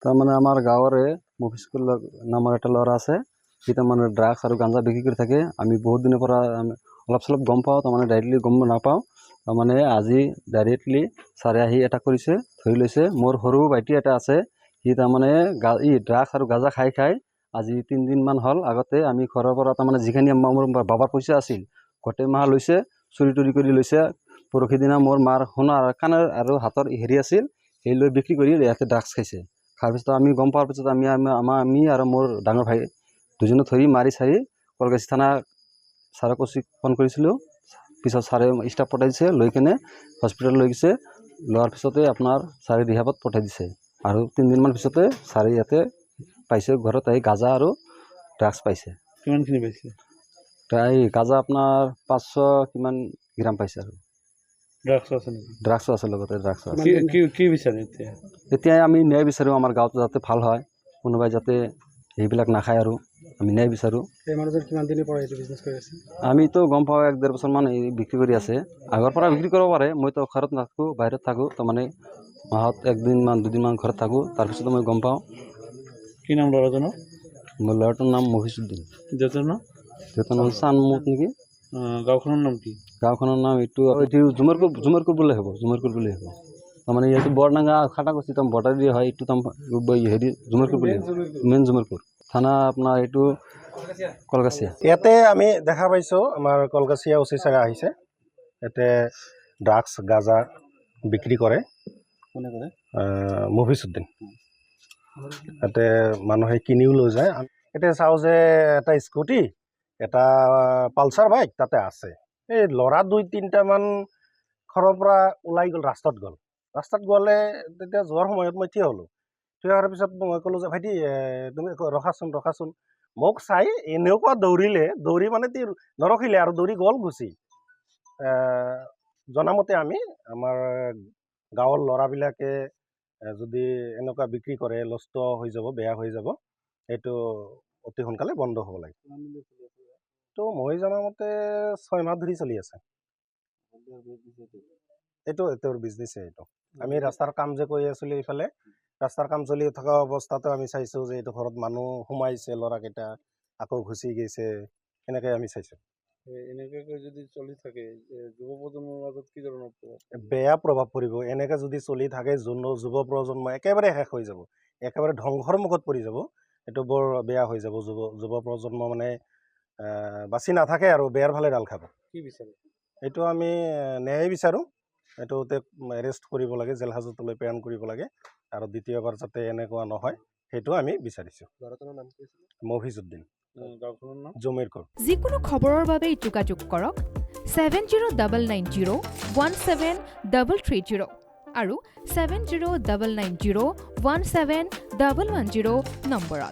তাৰমানে আমাৰ গাঁৱৰে মফিজুল নামৰ এটা ল'ৰা আছে, সি তাৰমানে ড্ৰাগছ আৰু গাঞ্জা বিক্ৰী কৰি থাকে। আমি বহুত দিনৰ পৰা অলপ চলপ গম পাওঁ, তাৰমানে ডাইৰেক্টলি গম নাপাওঁ। তাৰমানে আজি ডাইৰেক্টলি ছাৰে আহি এটা কৰিছে, ধৰি লৈছে। মোৰ সৰু ভাইটি এটা আছে, সি তাৰমানে ড্ৰাগছ আৰু গাঁজা খাই আজি 3 দিনমান হ'ল। আগতে আমি ঘৰৰ পৰা তাৰমানে যিখিনি মোৰ বাবাৰ পইচা আছিল গোটেই মাহ লৈছে, চুৰি তুৰি কৰি লৈছে। পৰহি দিনা মোৰ মাৰ সোণৰ কাণৰ আৰু হাতৰ হেৰি আছিল, সেই লৈ বিক্ৰী কৰি ইয়াতে ড্ৰাগছ খাইছে। খোৱাৰ পিছত আমি গম পোৱাৰ পিছত আমি আৰু মোৰ ডাঙৰ ভাই দুজনে ধৰি মাৰি চাৰি কলগাছি থানা ছাৰক ফোন কৰিছিলোঁ। পিছত ছাৰে ষ্টাফ পঠাই দিছে, লৈ কিনে হস্পিটেল লৈ গৈছে। লোৱাৰ পিছতে আপোনাৰ ছাৰে ৰিহাবত পঠাই দিছে। আৰু 3 দিনমান পিছতে ছাৰে ইয়াতে পাইছে, ঘৰত আহি গাঁজা আৰু ড্ৰাগছ পাইছে। কিমানখিনি পাইছে? প্ৰায় গাঁজা আপোনাৰ 500 কিমান গ্ৰাম পাইছে। আৰু ড্ৰাগছো আছে নেকি? ড্ৰাগছো আছে, লগতে ড্ৰাগছো আছে। কি বিচাৰে এতিয়া আমি ন্যায় বিচাৰোঁ, আমাৰ গাঁৱটো যাতে ভাল হয়, কোনোবাই যাতে সেইবিলাক নাখায়, আৰু আমি ন্যায় বিচাৰোঁ। সেই মানুহজন কিমান দিনৰ পৰা এইটো বিজনেছ কৰি আছে? আমিতো গম পাওঁ 1-1.5 বছৰমান বিক্ৰী কৰি আছে। আগৰ পৰা বিক্ৰী কৰিব পাৰে, মইতো ঘৰত নাথাকোঁ, বাহিৰত থাকোঁ। তাৰমানে মাহত 1-2 দিনমান ঘৰত থাকোঁ, তাৰপিছতো মই গম পাওঁ। কি নাম ল'ৰাজনৰ? মোৰ ল'ৰাটোৰ নাম মফিজুদ্দিন। দেউতাৰ নাম? দেউতাৰ নাম চানমুখ নেকি। গাঁওখনৰ নাম কি? গাঁওখনৰ নাম এইটো জুমৰকুৰ বুলি হ'ব, জুমৰকুৰ বুলি হ'ব। তাৰমানে ইয়াতে বৰডাঙ্গা খাটাকুচি বৰ্ডাৰ দিয়ে হয়, এইটো হেৰি জুমৰকুৰ বুলি হ'ব, মেইন জুমৰকুৰ থানা আপোনাৰ এইটো কলগাছিয়া। ইয়াতে আমি দেখা পাইছোঁ আমাৰ কলগাছিয়া OC ছাৰ আহিছে। ইয়াতে ড্ৰাগছ গাঁজা বিক্ৰী কৰে মফিজুদ্দিন। ইয়াতে মানুহে কিনিও লৈ যায়। এতিয়া চাওঁ যে এটা স্কুটি, এটা পালচাৰ বাইক তাতে আছে। এই ল'ৰা 2-3টামান ঘৰৰ পৰা ওলাই গ'ল, ৰাস্তাত গ'লে তেতিয়া যোৱাৰ সময়ত মই থিয় হ'লোঁ। থিয় হোৱাৰ পিছত মই ক'লোঁ যে ভাইটি তুমি ৰখাচোন। মোক চাই এনেকুৱা দৌৰি মানে নৰখিলে আৰু দৌৰি গ'ল গুচি। জনামতে আমাৰ গাঁৱৰ ল'ৰাবিলাকে যদি এনেকুৱা বিক্ৰী কৰে, নষ্ট হৈ যাব, বেয়া হৈ যাব। এইটো অতি সোনকালে বন্ধ হ'ব লাগে। তো মই জনামতে 6 মাহ ধৰি চলি আছে। এইটো তেওঁৰ বিজনেছে এইটো। আমি ৰাস্তাৰ কাম যে কৰি আছিলোঁ, এইফালে ৰাস্তাৰ কাম চলি থকা অৱস্থাতে আমি চাইছোঁ যে এইটো ঘৰত মানুহ সোমাইছে, ল'ৰাকেইটা আকৌ গুচি গৈছে, এনেকৈ আমি চাইছোঁ। এনেকৈ যদি চলি থাকে, যুৱ প্ৰজন্মৰ মাজত কি ধৰণৰ বেয়া প্ৰভাৱ পৰিব। এনেকৈ যদি চলি থাকে, যুৱ প্ৰজন্ম একেবাৰে শেষ হৈ যাব, একেবাৰে ধ্বংসৰ মুখত পৰি যাব। এইটো বৰ বেয়া হৈ যাব। যুৱ প্ৰজন্ম মানে বাচি নাথাকে আৰু বেয়াৰ ফালে ডাল খাব। কি বিচাৰে? এইটো আমি ন্যায় বিচাৰোঁ। এইটো তেওঁক এৰেষ্ট কৰিব লাগে, জেল হাজতলৈ প্ৰেৰণ কৰিব লাগে, আৰু দ্বিতীয়বাৰ যাতে এনেকুৱা নহয় সেইটো আমি বিচাৰিছোঁ। মফিজুদ্দিন, জুমেৰকুৰ। যিকোনো খবৰৰ বাবে যোগাযোগ কৰক 7099017330 আৰু 7099017110 নম্বৰত।